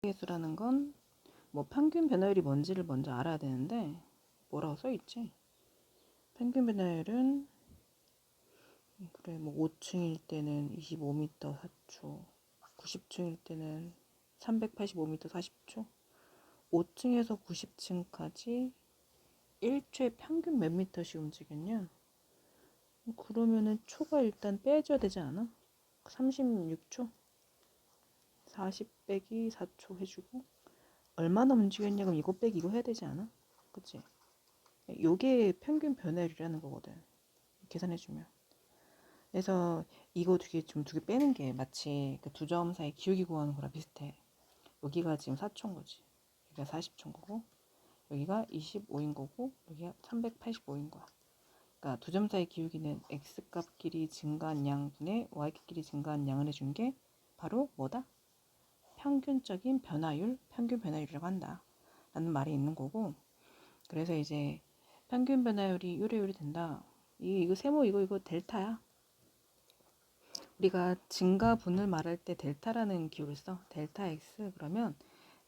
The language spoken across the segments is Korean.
계수라는 건 뭐 평균 변화율이 뭔지를 먼저 알아야 되는데 뭐라고 써 있지? 평균 변화율은 그래 뭐 5층일 때는 25m 4초, 90층일 때는 385m 40초, 5층에서 90층까지 1초에 평균 몇 미터씩 움직였냐? 그러면은 초가 일단 빼줘야 되지 않아? 36초? 40 빼기 4초 해주고 얼마나 움직였냐 그럼 이거 빼기 이거 해야 되지 않아? 그치? 요게 평균 변화율이라는 거거든. 계산해주면. 그래서 이거 두 개 빼는 게 마치 그 두 점 사이 기울기 구하는 거랑 비슷해. 여기가 지금 4초인 거지. 여기가 40초인 거고, 여기가 25인 거고, 여기가 385인 거야. 그러니까 두 점 사이 기울기는 x값끼리 증가한 양분의 y값끼리 증가한 양을 해준 게 바로 뭐다? 평균적인 변화율, 평균 변화율이라고 한다. 라는 말이 있는 거고, 그래서 이제 평균 변화율이 요래요래 된다. 이거 세모 이거 델타야. 우리가 증가분을 말할 때 델타라는 기호를 써. 델타 x 그러면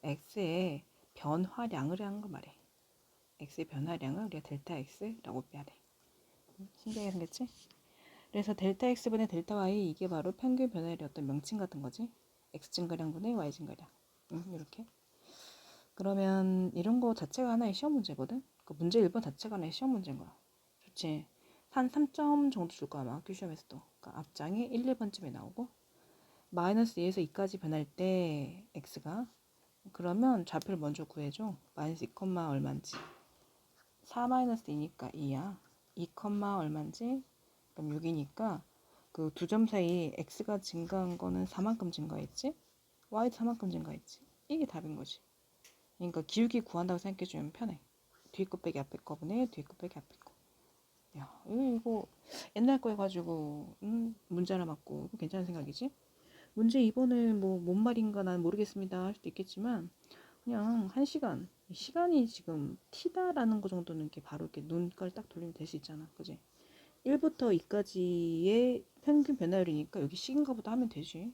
x의 변화량을 한 거 말해. x의 변화량을 우리가 델타 x라고 말해. 신기하게 생겼지? 그래서 델타 x분의 델타 y 이게 바로 평균 변화율의 어떤 명칭 같은 거지. x 증가량분의 y 증가량. 이렇게. 그러면 이런 거 자체가 하나의 시험 문제거든. 그 문제 1번 자체가 하나의 시험 문제인 거야. 좋지. 한 3점 정도 줄 거야 아마 학교 시험에서도. 그러니까 앞장에 1, 2번쯤에 나오고 마이너스 2에서 2까지 변할 때 x가 그러면 좌표를 먼저 구해줘. 마이너스 2, 얼마인지 4 마이너스 2니까 2야. 2, 얼마인지 그럼 6이니까 그 두 점 사이 x가 증가한 거는 4만큼 증가했지? y도 4만큼 증가했지? 이게 답인 거지. 그러니까 기울기 구한다고 생각해주면 편해. 뒤에 거 빼기 앞에 거분에 뒤에 거 빼기 앞에 거. 야, 이거 옛날 거 해가지고 문제 하나 맞고 괜찮은 생각이지? 문제 2번은 뭐 뭔 말인가 난 모르겠습니다 할 수도 있겠지만 그냥 1시간 시간이 지금 t다라는 거 정도는 이렇게 바로 이렇게 눈깔 딱 돌리면 될 수 있잖아. 그지? 1부터 2까지의 평균 변화율이니까 여기 식인가 보다 하면 되지.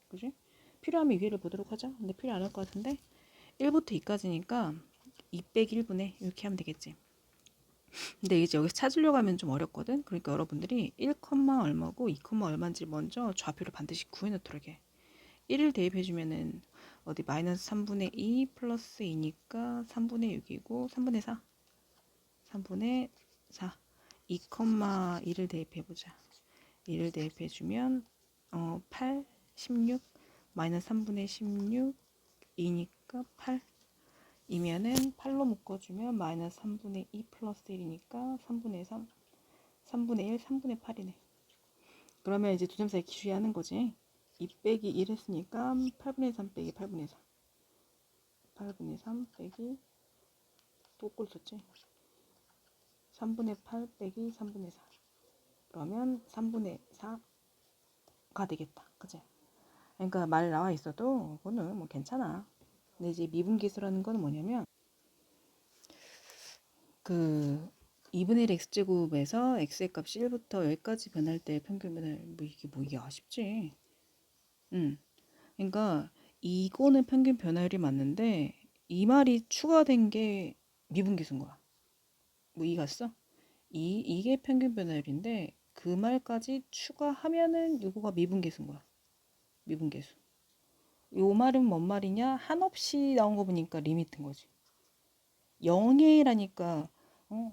그지? 필요하면 위를 보도록 하자. 근데 필요 안 할 것 같은데 1부터 2까지니까 2 빼기 1분의 이렇게 하면 되겠지. 근데 이제 여기서 찾으려고 하면 좀 어렵거든. 그러니까 여러분들이 1, 얼마고 2, 얼마인지 먼저 좌표를 반드시 구해놓도록 해. 1을 대입해주면은 어디 마이너스 3분의 2 플러스 2니까 3분의 6이고 3분의 4 3분의 4 2, 1을 대입해보자. 1을 대입해주면 8, 16 마이너스 3분의 16 2니까 8 이면은 8로 묶어주면 마이너스 3분의 2 플러스 1이니까 3분의 3 3분의 1 3분의 8이네. 그러면 이제 두 점 사이 기울기 하는 거지. 2 빼기 1 했으니까 8분의 3 빼기 8분의 4 8분의 3 빼기 또 꼴 썼지. 3분의 8 빼기 3분의 4 그러면 3분의 4가 되겠다. 그치? 그러니까 말 나와 있어도 그거는 뭐 괜찮아. 근데 이제 미분계수라는 거는 뭐냐면 그 2분의 1 x제곱에서 x의 값이 1부터 여기까지 변할 때 평균 변화율 뭐 이게 아쉽지. 그러니까 이거는 평균 변화율이 맞는데 이 말이 추가된 게 미분계수인 거야. 뭐 이해갔어? 이게 평균 변화율인데 그 말까지 추가하면은 이거가 미분계수인 거야. 미분계수. 요 말은 뭔 말이냐? 한없이 나온 거 보니까 리미트인 거지. 0회라니까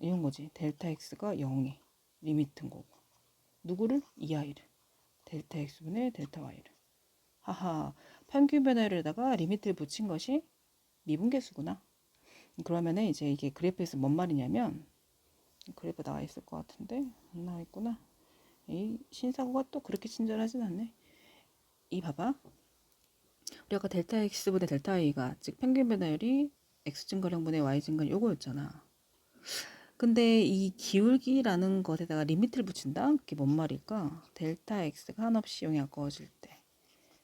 이런 거지. 델타 x가 0회 리미트인 거고. 누구를? 이 아이를. 델타 x분의 델타 y를. 하하. 평균 변화율에다가 리미트를 붙인 것이 미분계수구나. 그러면은 이제 이게 그래프에서 뭔 말이냐면 그래프 나와 있을 것 같은데 안 나와 있구나. 이 신사고가 또 그렇게 친절하진 않네. 이 봐봐. 우리 아까 델타 x분의 델타 y가 즉 평균 변화율이 x 증가량분의 y 증가 요거였잖아. 근데 이 기울기라는 것에다가 리미트를 붙인다? 그게 뭔 말일까? 델타 x가 한없이 영이 아까워질 때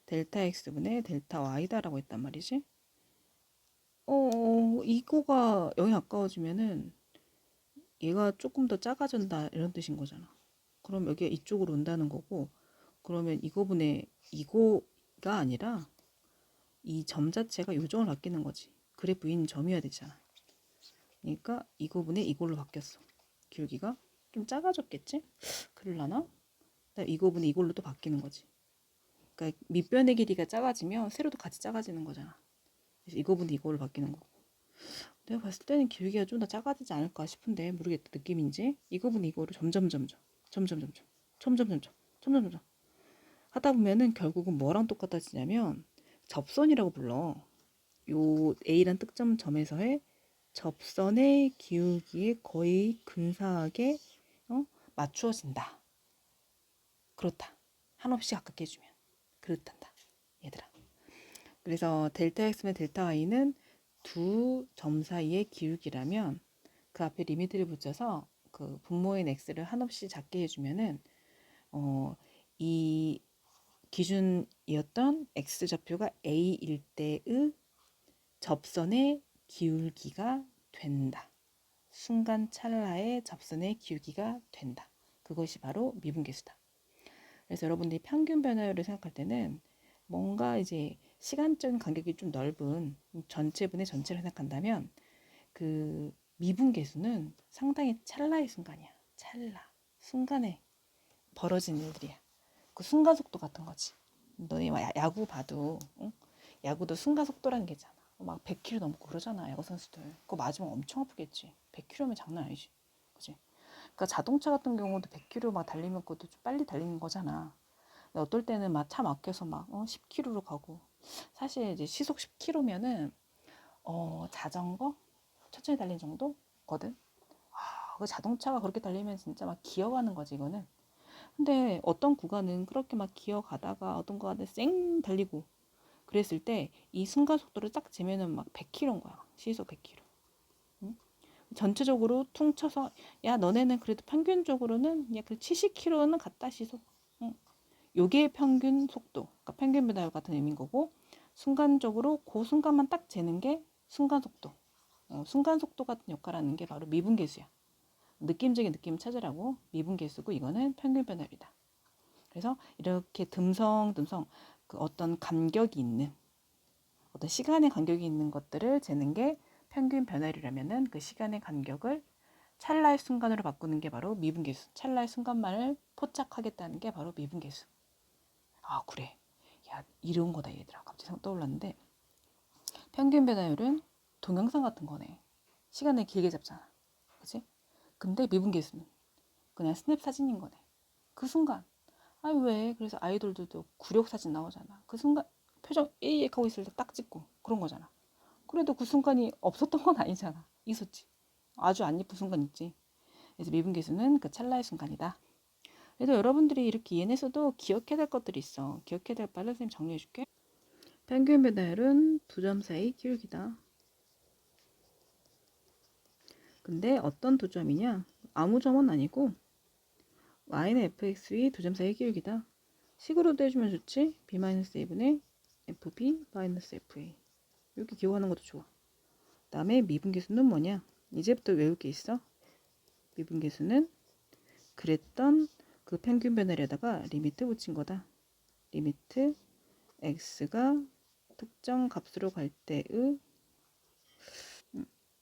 델타 x분의 델타 y다라고 했단 말이지. 이거가 영이 아까워지면은 얘가 조금 더 작아진다 이런 뜻인 거잖아. 그럼 여기가 이쪽으로 온다는 거고 그러면 이거분의 이거가 아니라 이 점 자체가 요정을 바뀌는 거지. 그래프 위는 점이어야 되잖아. 그러니까 이거분의 이걸로 바뀌었어. 기울기가 좀 작아졌겠지? 그럴라나? 이거분의 이걸로 또 바뀌는 거지. 그러니까 밑변의 길이가 작아지면 세로도 같이 작아지는 거잖아. 그래서 이거분의 이걸로 바뀌는 거고. 내가 봤을 때는 기울기가 좀 더 작아지지 않을까 싶은데 모르겠다. 느낌인지. 이거분의 이거로 점점점점 하다 보면은 결국은 뭐랑 똑같아지냐면 접선이라고 불러. 요 A란 특정 점에서의 접선의 기울기에 거의 근사하게 맞추어진다. 그렇다. 한없이 가깝게 해주면 그렇단다. 얘들아. 그래서 델타 x면 델타 y는 두 점 사이의 기울기라면 그 앞에 리미트를 붙여서 그 분모인 x를 한없이 작게 해주면은 이 기준이었던 x좌표가 a일 때의 접선의 기울기가 된다. 순간 찰나의 접선의 기울기가 된다. 그것이 바로 미분계수다. 그래서 여러분들이 평균 변화율을 생각할 때는 뭔가 이제 시간적인 간격이 좀 넓은 전체분의 전체를 생각한다면 그 미분계수는 상당히 찰나의 순간이야. 찰나. 순간에 벌어진 일들이야. 그 순간 속도 같은 거지. 너희 야구 봐도 야구도 순간 속도라는 게 있잖아. 막 100km 넘고 그러잖아. 야구 선수들. 그거 맞으면 엄청 아프겠지. 100km면 장난 아니지. 그치? 그러니까 자동차 같은 경우도 100km 막 달리면 그것도 좀 빨리 달리는 거잖아. 근데 어떨 때는 막 차 막혀서 막 10km로 가고. 사실 이제 시속 10km면은 자전거 천천히 달린 정도거든. 그 자동차가 그렇게 달리면 진짜 막 기어가는 거지 이거는. 근데 어떤 구간은 그렇게 막 기어가다가 어떤 구간은 쌩 달리고 그랬을 때 이 순간 속도를 딱 재면은 막 100km인 거야. 시속 100km. 응? 전체적으로 퉁쳐서 야 너네는 그래도 평균적으로는 약 70km는 갔다 시속. 응? 요게 평균 속도. 그러니까 평균 배달 같은 의미인 거고 순간적으로 그 순간만 딱 재는 게 순간 속도. 순간 속도 같은 역할을 하는 게 바로 미분계수야. 느낌적인 느낌을 찾으라고 미분계수고 이거는 평균 변화율이다. 그래서 이렇게 듬성듬성 그 어떤 간격이 있는 어떤 시간의 간격이 있는 것들을 재는 게 평균 변화율이라면은 그 시간의 간격을 찰나의 순간으로 바꾸는 게 바로 미분계수. 찰나의 순간만을 포착하겠다는 게 바로 미분계수. 아 그래. 야 이런 거다 얘들아. 갑자기 떠올랐는데 평균 변화율은 동영상 같은 거네. 시간을 길게 잡잖아. 그치? 근데 미분계수는 그냥 스냅 사진인 거네. 그 순간. 아니 왜? 그래서 아이돌들도 구력 사진 나오잖아. 그 순간 표정 에이익 하고 있을 때 딱 찍고 그런 거잖아. 그래도 그 순간이 없었던 건 아니잖아. 있었지. 아주 안 예쁜 순간 있지. 그래서 미분계수는 그 찰나의 순간이다. 그래서 여러분들이 이렇게 EN에서도 기억해야 될 것들이 있어. 기억해야 될 바를 선생님 정리해줄게. 평균 배달은 두 점 사이 기울기다. 근데 어떤 두 점이냐? 아무 점은 아니고 y는 fx의 두 점 사이 기울기다. 식으로도 해주면 좋지. b-a분의 fb-fa. 이렇게 기억하는 것도 좋아. 다음에 미분계수는 뭐냐? 이제부터 외울 게 있어. 미분계수는 그랬던 그 평균 변화에다가 리미트 붙인 거다. 리미트 x가 특정 값으로 갈 때의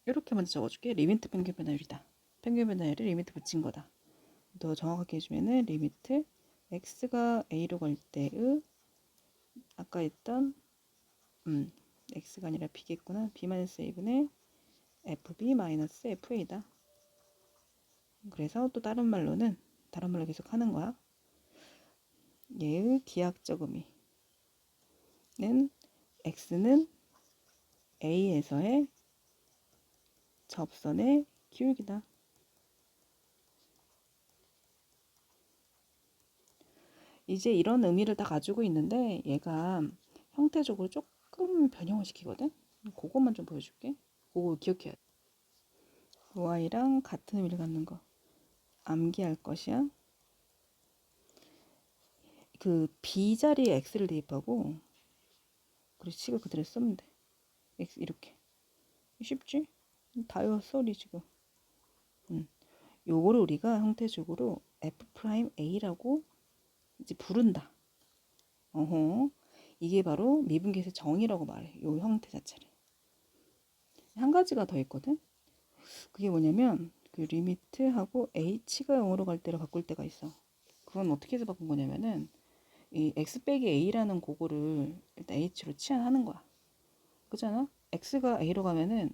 이렇게 먼저 적어줄게. 리미트 평균 변화율이다. 평균 변화율을 리미트 붙인 거다. 더 정확하게 해주면은 리미트 x가 a로 갈 때의 아까 했던 x가 아니라 b겠구나. b-a분의 fb-fa다. 그래서 또 다른 말로 계속 하는 거야. 얘의 기하학적 의미는 x는 a에서의 접선의 기울기다. 이제 이런 의미를 다 가지고 있는데 얘가 형태적으로 조금 변형을 시키거든. 그것만 좀 보여줄게. 그거 기억해야 돼. y랑 같은 의미를 갖는 거 암기할 것이야. 그 b 자리에 x를 대입하고 그리고 식을 그대로 쓰면 돼. x 이렇게 쉽지? 다 외웠어 우리 지금. 요거를 우리가 형태적으로 f'a라고 이제 부른다. 어허. 이게 바로 미분계수의 정의라고 말해. 이 형태 자체를. 한 가지가 더 있거든. 그게 뭐냐면 그 리미트하고 h가 0으로 갈 때를 바꿀 때가 있어. 그건 어떻게 해서 바꾼 거냐면은 이 x 빼기 a라는 고거를 일단 h로 치환하는 거야. 그잖아? x가 a로 가면은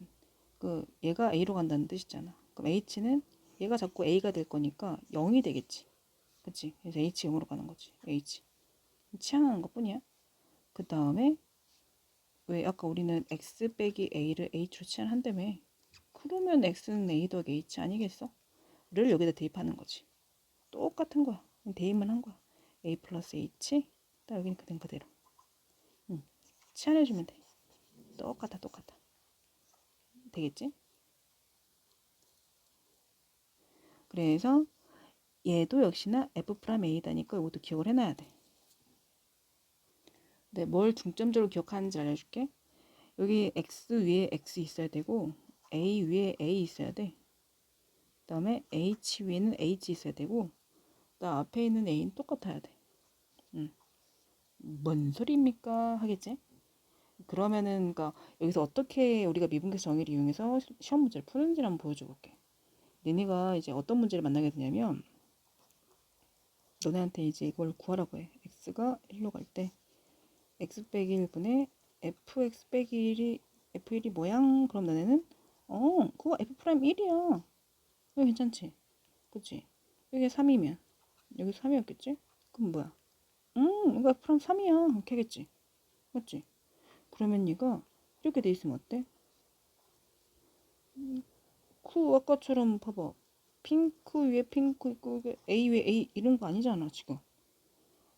그 얘가 a로 간다는 뜻이잖아. 그럼 h는 얘가 자꾸 a가 될 거니까 0이 되겠지. 그치? 그래서 h 0으로 가는 거지. h 치환하는 것 뿐이야. 그 다음에 왜 아까 우리는 x 빼기 a를 h로 치환한다며. 그러면 x는 a 더하기 h 아니겠어? 를 여기다 대입하는 거지. 똑같은 거야. 대입만 한 거야. a 플러스 h. 딱 여기는 그냥 그대로. 치환해주면 돼. 똑같아. 되겠지? 그래서 얘도 역시나 f'a다니까 이것도 기억을 해놔야 돼. 근데 뭘 중점적으로 기억하는지 알려줄게. 여기 x 위에 x 있어야 되고 a 위에 a 있어야 돼. 그 다음에 h 위에는 h 있어야 되고 나 앞에 있는 a는 똑같아야 돼. 뭔 소리입니까? 하겠지? 그러면은 그러니까 여기서 어떻게 우리가 미분계수 정의를 이용해서 시험 문제를 푸는지 한번 보여줘 볼게. 너네가 이제 어떤 문제를 만나게 되냐면 너네한테 이제 이걸 구하라고 해. x가 1로 갈 때 x 빼기 1분의 fx 빼기 1이 f1이 뭐야? 그럼 너네는 그거 f 프라임 1이야. 이거 괜찮지? 그치? 여기 3이면 여기 3이었겠지? 그럼 뭐야? 이거 f 프라임 3이야. 이렇게 하겠지? 맞지? 그러면 얘가 이렇게 돼 있으면 어때? 그 아까처럼 봐봐. 핑크 위에 핑크 있고 A 위에 A 이런 거 아니잖아 지금.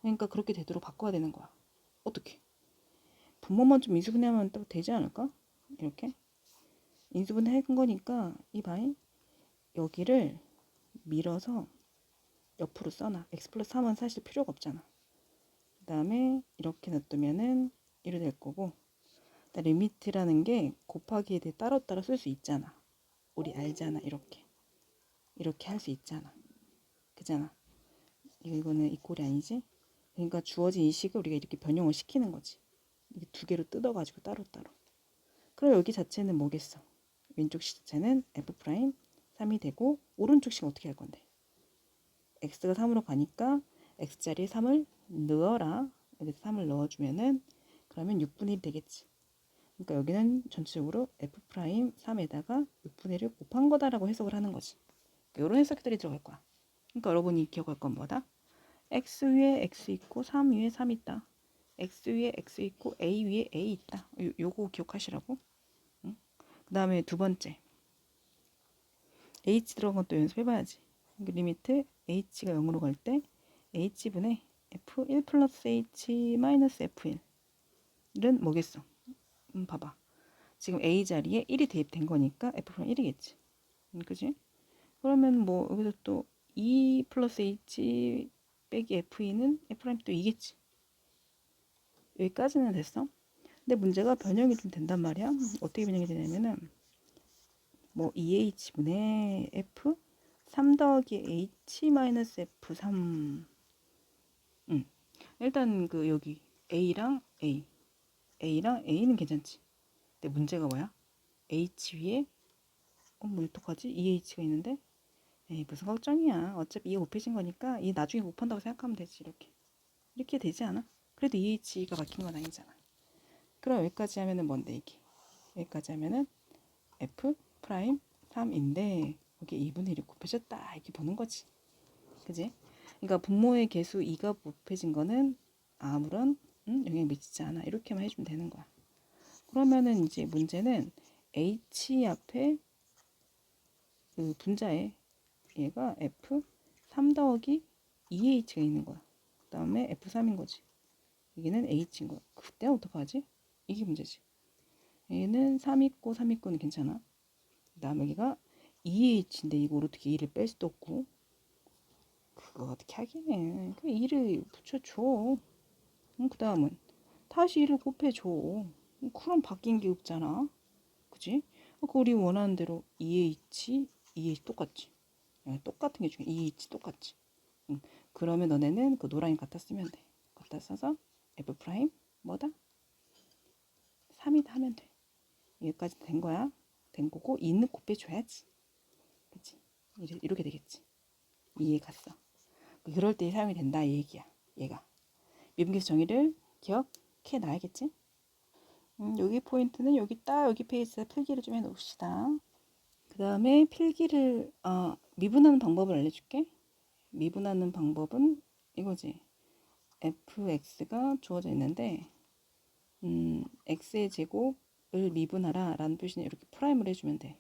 그러니까 그렇게 되도록 바꿔야 되는 거야. 어떻게? 분모만 좀 인수분해하면 또 되지 않을까? 이렇게 인수분해 한 거니까 이 바이 여기를 밀어서 옆으로 써놔. x 플러스 3은 사실 필요가 없잖아. 그 다음에 이렇게 놔두면은 이래 될 거고 리미트라는 게 곱하기에 대해 따로따로 쓸 수 있잖아. 우리 알잖아. 이렇게 할 수 있잖아. 그잖아. 이거는 이 꼴이 아니지? 그러니까 주어진 이 식을 우리가 이렇게 변형을 시키는 거지. 이게 두 개로 뜯어가지고 따로따로. 그럼 여기 자체는 뭐겠어? 왼쪽 식 자체는 f 프라임 3이 되고 오른쪽 식 어떻게 할 건데? x가 3으로 가니까 x자리에 3을 넣어라. 여기서 3을 넣어주면은 그러면 6분의 1 되겠지. 그러니까 여기는 전체적으로 f 프라임 3에다가 6분의 1을 곱한 거다라고 해석을 하는 거지. 이런 해석들이 들어갈 거야. 그러니까 여러분이 기억할 건 뭐다? x 위에 x 있고 3 위에 3 있다. x 위에 x 있고 a 위에 a 있다. 요거 기억하시라고. 응? 그 다음에 두 번째 h 들어간 것도 연습해봐야지. 리미트 h가 0으로 갈 때 h분의 f1 플러스 h 마이너스 f1은 뭐겠어? 봐봐. 지금 a 자리에 1이 대입된 거니까 f는 1이겠지. 그지? 그러면 뭐 여기서 또 2 플러스 h 빼기 f2는 f'또 2겠지. 여기까지는 됐어. 근데 문제가 변형이 좀 된단 말이야. 어떻게 변형이 되냐면은 뭐 2h분의 f 3 더하기 h 마이너스 f3 일단 그 여기 a랑 a랑 a는 괜찮지. 근데 문제가 뭐야? h 위에 뭐 어떡하지? 2h가 있는데 에이 무슨 걱정이야. 어차피 2가 곱해진 거니까 이 나중에 곱한다고 생각하면 되지. 이렇게 되지 않아? 그래도 2h가 바뀐 건 아니잖아. 그럼 여기까지 하면은 뭔데 이게? 여기까지 하면은 f 프라임 3인데 여기 2분의 1이 곱해졌다 이렇게 보는 거지. 그지? 그러니까 분모의 개수 2가 곱해진 거는 아무런 영향 미치지 않아. 이렇게만 해주면 되는 거야. 그러면은 이제 문제는 h 앞에 그 분자에 얘가 f 3 더하기 2h가 있는 거야. 그 다음에 f3인 거지. 여기는 h인 거야. 그때 어떡하지? 이게 문제지. 얘는 3 있고 3 있고는 괜찮아. 그 다음에 여기가 2h인데 이걸 어떻게 2를 뺄 수도 없고 그거 어떻게 하긴 해. 그 2를 붙여줘. 그 다음은 다시 2를 곱해줘. 그럼 바뀐 게 없잖아. 그지? 그 우리 원하는 대로 2h 똑같지. 똑같은 게 중요해. 2h 똑같지. 그러면 너네는 그 노란이 갖다 쓰면 돼. 갖다 써서 f 프라임 뭐다? 3이다 하면 돼. 여기까지 된 거야. 된 거고 2는 곱해줘야지. 그치? 이렇게 되겠지. 이해 갔어. 그럴 때 사용이 된다 이 얘기야. 얘가 미분계수 정의를 기억해 놔야겠지. 여기 포인트는 여기 딱 여기 페이지에 필기를 좀 해놓읍시다. 그 다음에 필기를 미분하는 방법을 알려줄게. 미분하는 방법은 이거지. fx가 주어져 있는데 x의 제곱을 미분하라 라는 표시는 이렇게 프라임을 해주면 돼.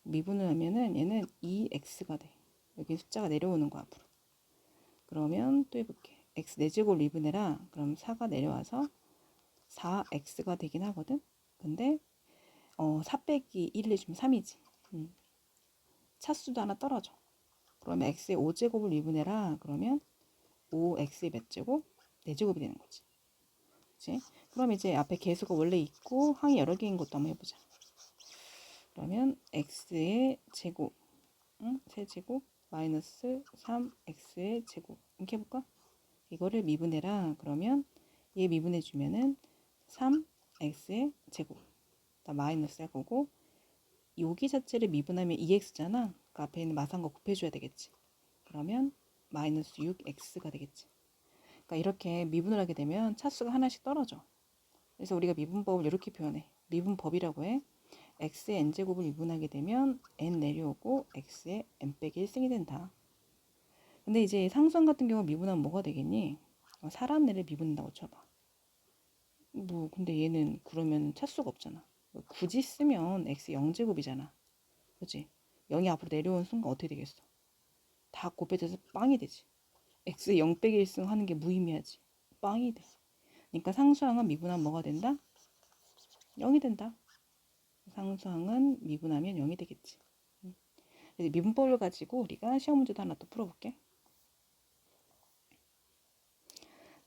미분을 하면은 얘는 2x가 돼. 여기 숫자가 내려오는 거 앞으로. 그러면 또 해볼게. x 4제곱 미분해라. 그럼 4가 내려와서 4x가 되긴 하거든. 근데 4 빼기 1을 해주면 3이지. 차수도 하나 떨어져. 그러면 x의 5제곱을 미분해라. 그러면 5x의 몇 제곱? 4제곱이 되는 거지. 그치? 그럼 이제 앞에 개수가 원래 있고 항이 여러 개인 것도 한번 해보자. 그러면 x의 제곱, 세제곱 마이너스 3x의 제곱 이렇게 해볼까? 이거를 미분해라. 그러면 얘 미분해주면은 3x의 제곱 마이너스 할 거고 여기 자체를 미분하면 2x잖아. 그 앞에 있는 마상거 곱해줘야 되겠지. 그러면 마이너스 6x가 되겠지. 그러니까 이렇게 미분을 하게 되면 차수가 하나씩 떨어져. 그래서 우리가 미분법을 이렇게 표현해. 미분법이라고 해. x의 n제곱을 미분하게 되면 n 내려오고 x의 n 빼기 1승이 된다. 근데 이제 상수항 같은 경우 미분하면 뭐가 되겠니? 살아내를 미분한다고 쳐봐. 뭐 근데 얘는 그러면 차수가 없잖아. 굳이 쓰면 x 0제곱이잖아. 그치? 0이 앞으로 내려오는 순간 어떻게 되겠어? 다 곱해져서 빵이 되지. x 0 빼기 1승 하는 게 무의미하지. 빵이 돼. 그러니까 상수항은 미분하면 뭐가 된다? 0이 된다. 상수항은 미분하면 0이 되겠지. 그래서 미분법을 가지고 우리가 시험 문제도 하나 또 풀어볼게.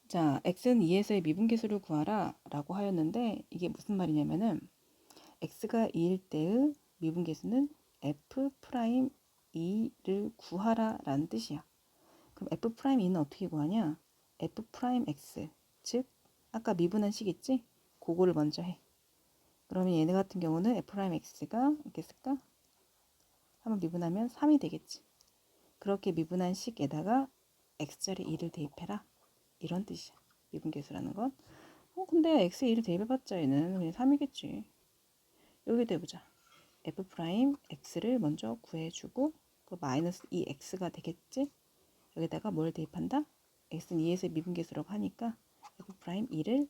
자, x는 2에서의 미분계수를 구하라 라고 하였는데 이게 무슨 말이냐면은 x가 2일 때의 미분계수는 f'2를 구하라 라는 뜻이야. 그럼 f'2는 어떻게 구하냐? f'x 즉 아까 미분한 식 있지? 그거를 먼저 해. 그러면 얘네 같은 경우는 f'x가 이렇게 쓸까? 한번 미분하면 3이 되겠지. 그렇게 미분한 식에다가 x자리 2를 대입해라. 이런 뜻이야. 미분계수라는 건. 근데 x에 2를 대입해봤자 얘는 그냥 3이겠지. 여기다 해보자. f'x를 먼저 구해주고 그 마이너스 2x가 되겠지. 여기다가 뭘 대입한다? x는 2에서 미분계수라고 하니까 f'2를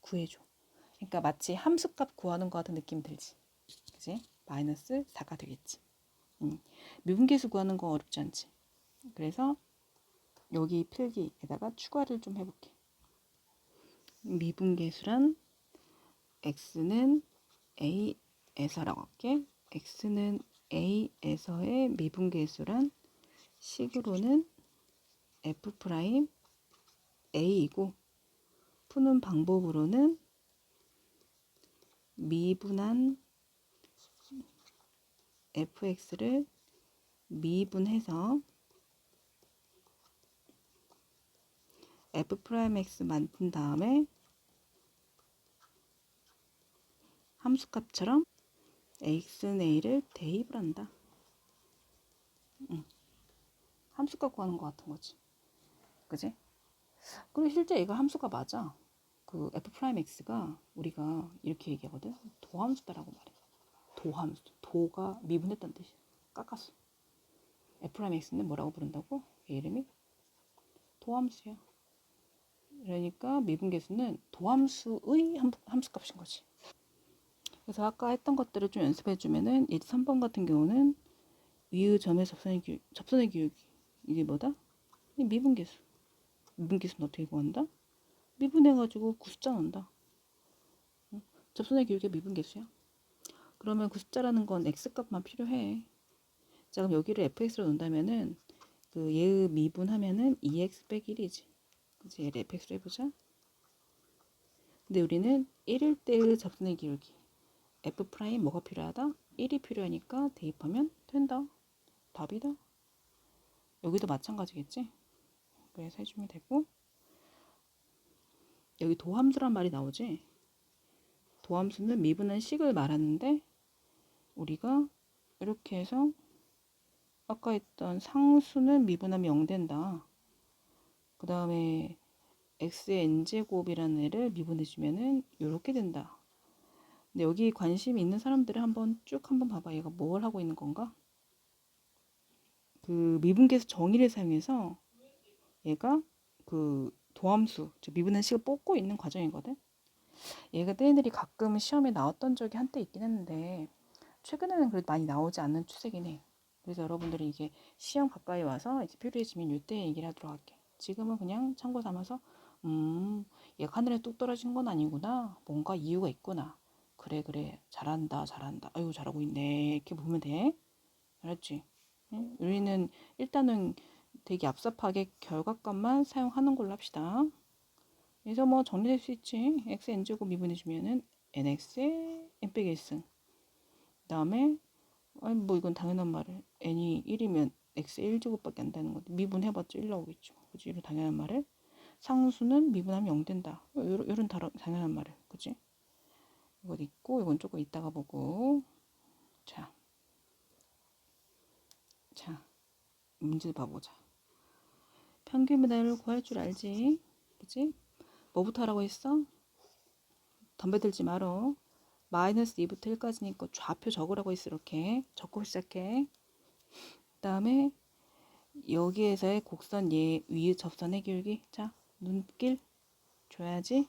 구해줘. 그러니까 마치 함수값 구하는 것 같은 느낌 들지. 그지? 마이너스 4가 되겠지. 미분계수 구하는 거 어렵지 않지. 그래서 여기 필기에다가 추가를 좀 해볼게. 미분계수란 x는 a에서라고 할게. x는 a에서의 미분계수란 식으로는 f'a이고 푸는 방법으로는 미분한 fx를 미분해서 f'x 만든 다음에 함수값처럼 x는 a를 대입을 한다. 함수값 구하는 것 같은 거지. 그지? 그리고 실제 얘가 함수가 맞아. 그 f'x가 우리가 이렇게 얘기하거든. 도함수다라고 말해. 도함수. 도가 미분했다는 뜻이야. 깎았어. f'x는 뭐라고 부른다고? 얘 이름이? 도함수야. 그러니까 미분계수는 도함수의 함수값인 거지. 그래서 아까 했던 것들을 좀 연습해주면은 3번 같은 경우는 위의 점의 접선의 기울기 이게 뭐다? 미분계수. 미분계수는 어떻게 구한다? 미분해가지고 그 숫자 넣는다. 접선의 기울기가 미분계수야. 그러면 그 숫자라는 건 x값만 필요해. 자 그럼 여기를 fx로 놓는다면은 그 얘의 미분하면은 2x 빼기 1이지. 그래서 얘를 fx로 해보자. 근데 우리는 1일 때의 접선의 기울기 f' 뭐가 필요하다? 1이 필요하니까 대입하면 된다. 답이다. 여기도 마찬가지겠지? 그래서 해주면 되고 여기 도함수란 말이 나오지. 도함수는 미분한 식을 말하는데 우리가 이렇게 해서 아까 했던 상수는 미분하면 0 된다. 그 다음에 x의 n제곱이라는 애를 미분해주면은 이렇게 된다. 근데 여기 관심이 있는 사람들을 한번 쭉 한번 봐봐. 얘가 뭘 하고 있는 건가? 그 미분계수 정의를 사용해서 얘가 그 도함수, 즉 미분한 식을 뽑고 있는 과정이거든. 얘가 얘네들이 가끔 시험에 나왔던 적이 한때 있긴 했는데 최근에는 그래도 많이 나오지 않는 추세긴 해. 그래서 여러분들이 이게 시험 가까이 와서 이제 필요해지면 이때 얘기를 하도록 할게. 지금은 그냥 참고 삼아서 얘가 하늘에 뚝 떨어진 건 아니구나. 뭔가 이유가 있구나. 그래 그래 잘한다 잘한다. 아유 잘하고 있네. 이렇게 보면 돼. 알았지? 응? 우리는 일단은 되게 얍삽하게 결과값만 사용하는 걸로 합시다. 그래서 뭐 정리될 수 있지. x n제곱 미분해주면은 nx에 n 빼기 1승. 그 다음에 아니 뭐 이건 당연한 말을 n이 1이면 x 1제곱밖에 안 되는 건데 미분해봤자 1 나오겠죠. 그치? 이런 당연한 말을 상수는 미분하면 0 된다. 이런 당연한 말을 그치? 이거 있고 이건 조금 이따가 보고 자 문제 봐보자. 평균 배달을 구할 줄 알지? 그치? 뭐부터 하라고 했어? 덤벼들지 말어. 마이너스 2부터 1까지니까 좌표 적으라고 했어. 이렇게 적고 시작해. 그 다음에 여기에서의 곡선 얘 위의 접선의 기울기. 자, 눈길 줘야지.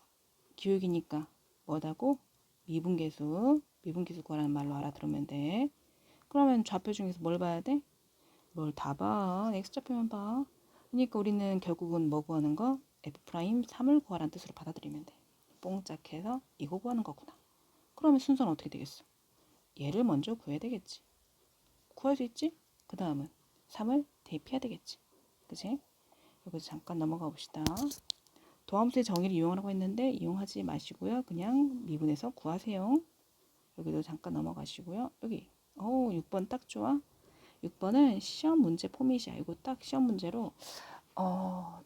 기울기니까 뭐다고? 미분계수 구하라는 말로 알아들으면 돼. 그러면 좌표 중에서 뭘 봐야 돼? 뭘 다 봐. x좌표만 봐. 그러니까 우리는 결국은 뭐 구하는 거? f'3을 구하라는 뜻으로 받아들이면 돼. 뽕짝해서 이거 구하는 거구나. 그러면 순서는 어떻게 되겠어? 얘를 먼저 구해야 되겠지. 구할 수 있지? 그 다음은 3을 대입해야 되겠지. 그치? 여기서 잠깐 넘어가 봅시다. 도함수의 정의를 이용하라고 했는데 이용하지 마시고요. 그냥 미분해서 구하세요. 여기도 잠깐 넘어가시고요. 여기 6번 딱 좋아. 6번은 시험 문제 포맷이야. 이거 딱 시험 문제로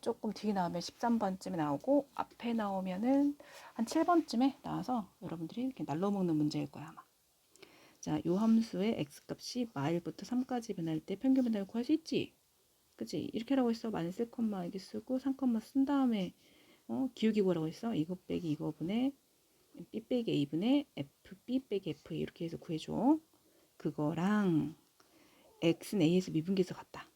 조금 뒤에 나오면 13번쯤에 나오고 앞에 나오면은 한 7번쯤에 나와서 여러분들이 이렇게 날로 먹는 문제일 거야 아마. 자, 요 함수의 x값이 마일부터 3까지 변할 때 평균 변화를 구할 수 있지. 그치? 이렇게 하라고 했어. 마이너스 1, 여기 쓰고 3, 쓴 다음에 기울기 구하라고 했어. 이거 빼기 이거분의 b 빼기 a분의 f b 빼기 f 이렇게 해서 구해줘. 그거랑 x는 a에서 미분계수 같다.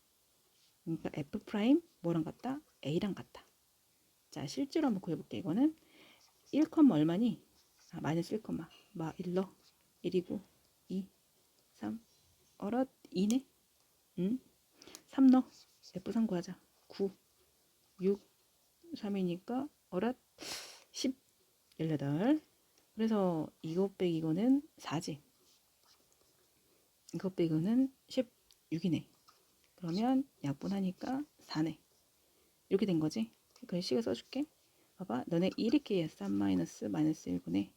그러니까 f 프라임 뭐랑 같다? a랑 같다. 자, 실제로 한번 구해볼게. 이거는 1, 얼마니? 마이너스 1, 마 1러 1이고 2, 3 어럿 2네? 응? 3 넣어. F3 구하자. 9, 6, 3이니까 어랏 10, 18. 그래서 이거 빼기 이거는 4지. 이거 빼기 이거는 16이네. 그러면 약분하니까 4네. 이렇게 된 거지. 그래 식을 써줄게. 봐봐. 너네 이렇게 해야 3 마이너스 1분의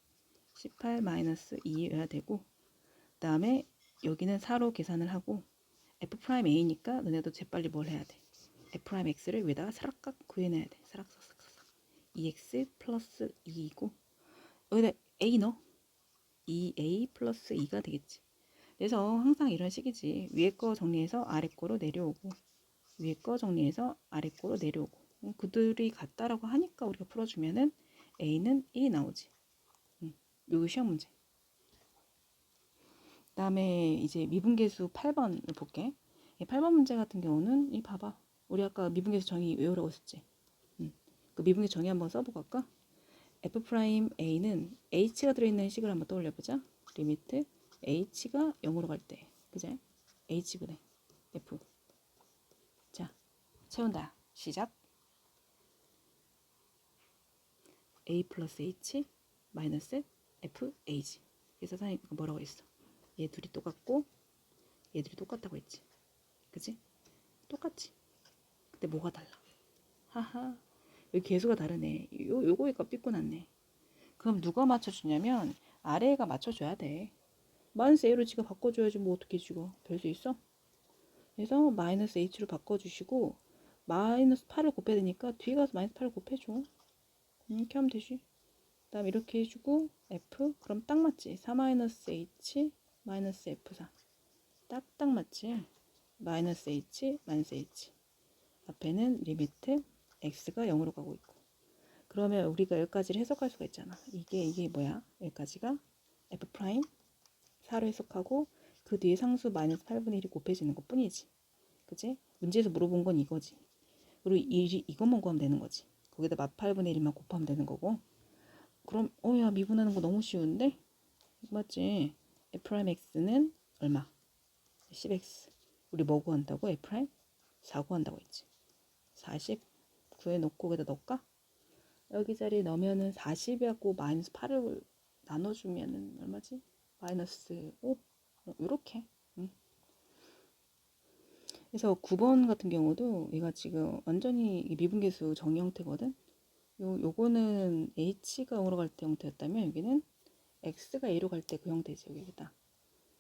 18 마이너스 2여야 되고 그 다음에 여기는 4로 계산을 하고 F'A니까 너네도 재빨리 뭘 해야 돼? F'X를 위에다가 사락각 구해내야 돼. 사락삭삭삭. 2X 플러스 2이고 여기다 A 넣어. 2A 플러스 2가 되겠지. 그래서 항상 이런 식이지. 위에 거 정리해서 아래 거로 내려오고 위에 거 정리해서 아래 거로 내려오고 그들이 같다라고 하니까 우리가 풀어주면은 A는 1이 나오지. 요거 시험 문제. 그 다음에 이제 미분계수 8번을 볼게. 8번 문제 같은 경우는 이 봐봐. 우리 아까 미분계수 정의 외우라고 했었지. 그 미분계수 정의 한번 써보고 갈까? F'A는 H가 들어있는 식을 한번 떠올려보자. 리미트 H가 0으로 갈 때. 그제? H분의 F. 자, 채운다. 시작. A 플러스 H 마이너스 F A지. 그래서 선생님 뭐라고 했어? 얘 둘이 똑같고 얘들이 똑같다고 했지. 그지? 똑같지. 근데 뭐가 달라? 하하. 여기 개수가 다르네. 요거가 삐꾸 났네. 그럼 누가 맞춰주냐면 아래가 맞춰줘야 돼. 마이너스 A로 지가 바꿔줘야지 뭐 어떻게 지가 별 수 있어? 그래서 마이너스 H로 바꿔주시고 마이너스 8을 곱해야 되니까 뒤에 가서 마이너스 8을 곱해줘. 이렇게 하면 되지. 그 다음 이렇게 해주고 F 그럼 딱 맞지. 4-H 마이너스 F4 딱딱 맞지. 마이너스 H 마이너스 H 앞에는 리미트 X가 0으로 가고 있고 그러면 우리가 여기까지를 해석할 수가 있잖아. 이게 뭐야? 여기까지가 F 프라임 4로 해석하고 그 뒤에 상수 마이너스 8분의 1이 곱해지는 것 뿐이지. 그치? 문제에서 물어본 건 이거지. 그리고 이것만 구하면 되는 거지. 거기다 마 8분의 1만 곱하면 되는 거고. 그럼 야 미분하는 거 너무 쉬운데? 맞지? F'X는 얼마? 10X. 우리 뭐 구한다고? F'? 4 구한다고 했지. 40 구해놓고 여기다 넣을까? 여기 자리에 넣으면은 40이하고 마이너스 8을 나눠주면은 얼마지? 마이너스 5? 요렇게. 그래서 9번 같은 경우도 얘가 지금 완전히 미분계수 정의 형태거든. 요거는 h가 0으로 갈 때 형태였다면 여기는 x가 a로 갈 때 그 형태지 여기다.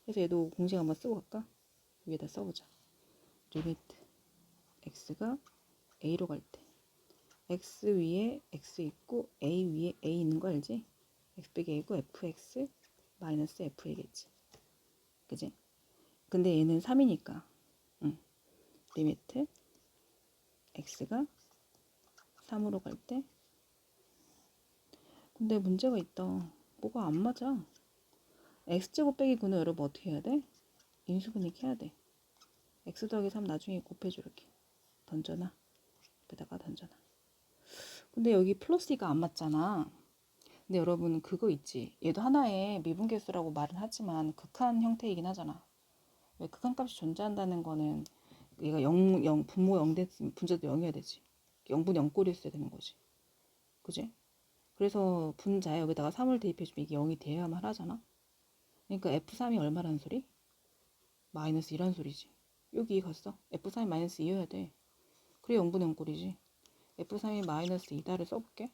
그래서 얘도 공식 한번 쓰고 갈까? 여기다 써보자. 리미트 x가 a로 갈 때 x 위에 x 있고 a 위에 a 있는 거 알지? x 빼기 a고 fx 마이너스 f이겠지. 그지? 근데 얘는 3이니까 리미트 x가 3으로 갈 때 근데 문제가 있다. 뭐가 안 맞아. x제곱 빼기 9는 여러분 어떻게 해야 돼? 인수분해기 해야 돼. x 더하기 3 나중에 곱해줘 이렇게. 던져놔. 여기다가 던져놔. 근데 여기 플러스 2가 안 맞잖아. 근데 여러분 그거 있지. 얘도 하나의 미분계수라고 말은 하지만 극한 형태이긴 하잖아. 왜 극한값이 존재한다는 거는 얘가 0, 분모 0 됐으면 분자도 0이어야 되지. 0분 0꼴이 있어야 되는 거지. 그지? 그래서 분자에 여기다가 3을 대입해주면 이게 0이 돼야만 하잖아. 그러니까 F3이 얼마라는 소리? 마이너스 2란 소리지. 여기 갔어. F3이 마이너스 2여야 돼. 그래 0분의 0꼴이지. F3이 마이너스 2다를 써볼게.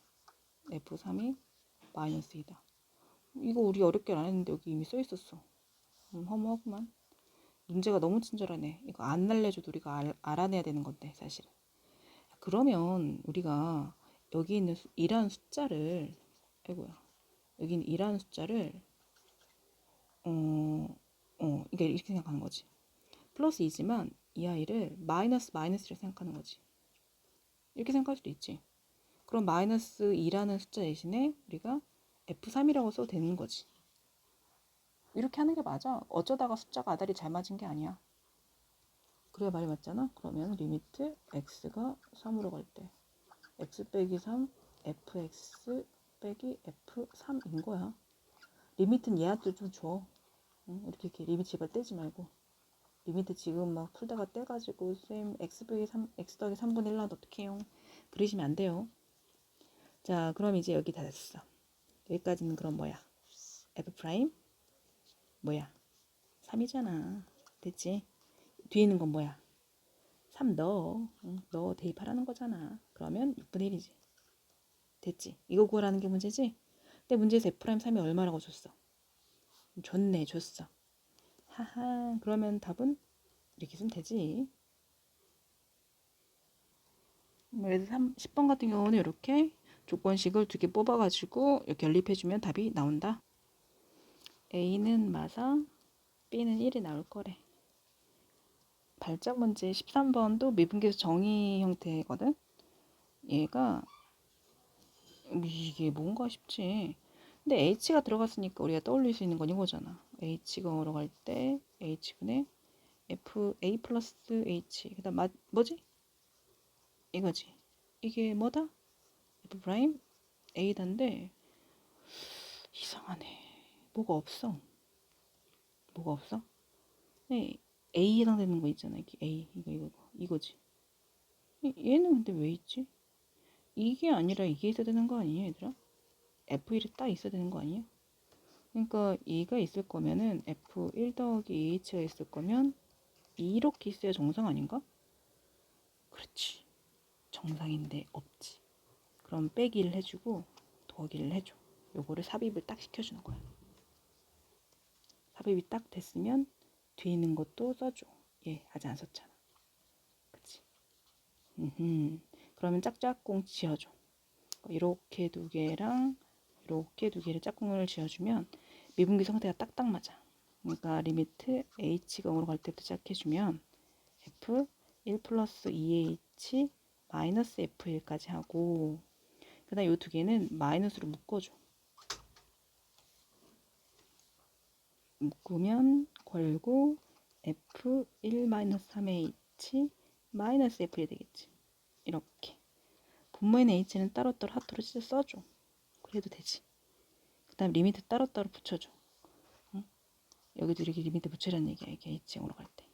F3이 마이너스 2다. 이거 우리 어렵게 안 했는데 여기 이미 써있었어. 허무하구만. 문제가 너무 친절하네. 이거 안 날려줘도 우리가 알아내야 되는 건데 사실은. 그러면 우리가 여기 있는 2라는 숫자를 아이고야. 여기 있는 2라는 숫자를 그러니까 이렇게 생각하는 거지. 플러스 2지만 이 아이를 마이너스로 생각하는 거지. 이렇게 생각할 수도 있지. 그럼 마이너스 2라는 숫자 대신에 우리가 F3이라고 써도 되는 거지. 이렇게 하는 게 맞아. 어쩌다가 숫자가 아다리 잘 맞은 게 아니야. 그래야 말이 맞잖아. 그러면 리미트 x가 3으로 갈 때 x 빼기 3 fx 빼기 f3인 거야. 리미트는 얘한테 좀 줘. 이렇게 리미트 제발 떼지 말고. 리미트 지금 막 풀다가 떼가지고 쌤 x 빼기 3 x 더하기 3분의 1 나도 어떻게 해요? 그러시면 안 돼요. 자 그럼 이제 여기 다 됐어. 여기까지는 그럼 뭐야? f 프라임 뭐야? 3이잖아. 됐지? 뒤에 있는 건 뭐야? 3 넣어. 넣어 대입하라는 거잖아. 그러면 6분의 1이지. 됐지? 이거 구하라는 게 문제지? 근데 문제에서 F'3이 얼마라고 줬어? 줬네, 줬어. 하하, 그러면 답은 이렇게 쓰면 되지. 그래서 10번 같은 경우는 이렇게 조건식을 2개 뽑아가지고 이렇게 연립해주면 답이 나온다. A는 마사, B는 1이 나올 거래. 발작 문제 13번도 미분계수 정의 형태거든. 얘가 이게 뭔가 싶지. 근데 h가 들어갔으니까 우리가 떠올릴 수 있는 건 이거잖아. h가 들어갈 때 h분의 f a 플러스 h. 그다음 뭐지? 이거지. 이게 뭐다? f 프라임 a단데 이상하네. 뭐가 없어. 뭐가 없어? 네, a 해당되는 거 있잖아. 이게 a 이거지. 얘는 근데 왜 있지? 이게 아니라 이게 있어야 되는 거 아니냐, 얘들아? f1이 딱 있어야 되는 거 아니야? 그러니까 2가 있을 거면은 f1 더하기 2h가 있을 거면 이렇게 있어야 정상 아닌가? 그렇지. 정상인데 없지. 그럼 빼기를 해주고 더하기를 해줘. 요거를 삽입을 딱 시켜주는 거야. 삽입이 딱 됐으면 뒤에 있는 것도 써줘. 얘 아직 안 썼잖아. 그치? 그러면 짝짝꿍 지어줘. 이렇게 두 개랑 이렇게 두 개를 짝꿍을 지어주면 미분기 상태가 딱딱 맞아. 그러니까 리미트 h가 0으로 갈 때부터 시작해주면 f 1 플러스 2h 마이너스 f1까지 하고, 그 다음 이 두 개는 마이너스로 묶어줘. 묶으면 괄구 f1-3h 마이너스 f1 되겠지. 이렇게 분모에는 h는 따로따로 하트로 써줘. 그래도 되지. 그 다음 리미트 따로따로 붙여줘. 응? 여기도 이렇게 리미트 붙여라는 얘기야. 이게 h형으로 갈 때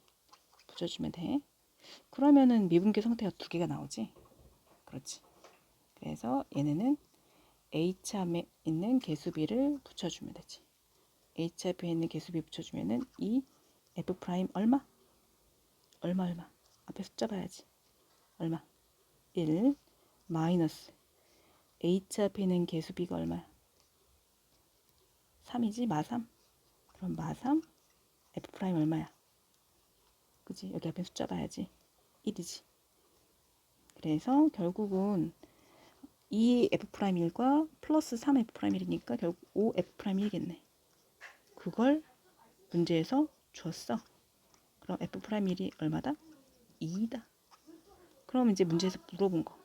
붙여주면 돼. 그러면은 미분계 상태가 두 개가 나오지. 그렇지. 그래서 얘네는 h 함에 있는 개수비를 붙여주면 되지. h 앞에 있는 개수비 붙여주면은 이 f 프라임 얼마? 얼마 앞에 숫자 봐야지. 얼마? 1 마이너스 h 앞에 있는 개수비가 얼마야? 3이지. 마3. 그럼 마3 f 프라임 얼마야? 그지? 여기 앞에 숫자 봐야지. 1이지. 그래서 결국은 2f'1과 플러스 3f'1이니까 결국 5f'1이겠네. 그걸 문제에서 주었어. 그럼 f'1이 얼마다? 2다. 그럼 이제 문제에서 물어본 거.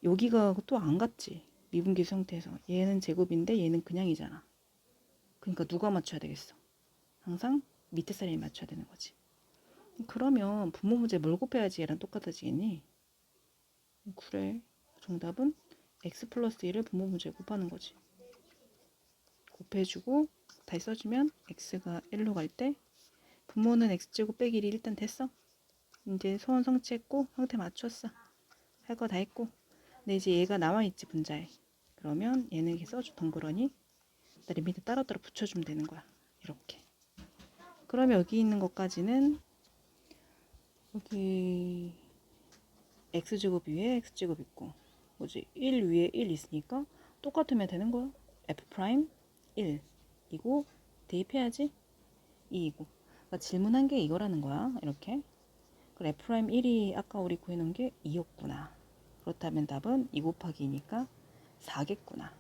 여기가 또 안 같지. 미분계 상태에서. 얘는 제곱인데 얘는 그냥이잖아. 그러니까 누가 맞춰야 되겠어? 항상 밑에 사람이 맞춰야 되는 거지. 그러면 분모 문제 뭘 곱해야지 얘랑 똑같아지겠니? 그래. 정답은 x 플러스 1을 분모 문제에 곱하는 거지. 곱해주고 다시 써주면 x가 1로 갈 때 분모는 x제곱 빼기 1이 일단 됐어. 이제 소원 성취했고 형태 맞췄어. 할 거 다 했고. 근데 이제 얘가 남아있지 분자에. 그러면 얘는 이렇게 써줘. 덩그러니 리미트 따로따로 붙여주면 되는 거야. 이렇게. 그러면 여기 있는 것까지는 여기 x제곱 위에 x제곱 있고 뭐지? 1 위에 1 있으니까 똑같으면 되는 거야. f 프라임 1 이고 대입해야지. 2이고. 그러니까 질문한 게 이거라는 거야. 이렇게. 그럼 f 프라임 1이 아까 우리 구해놓은 게 2였구나. 그렇다면 답은 2 곱하기 2니까 4겠구나.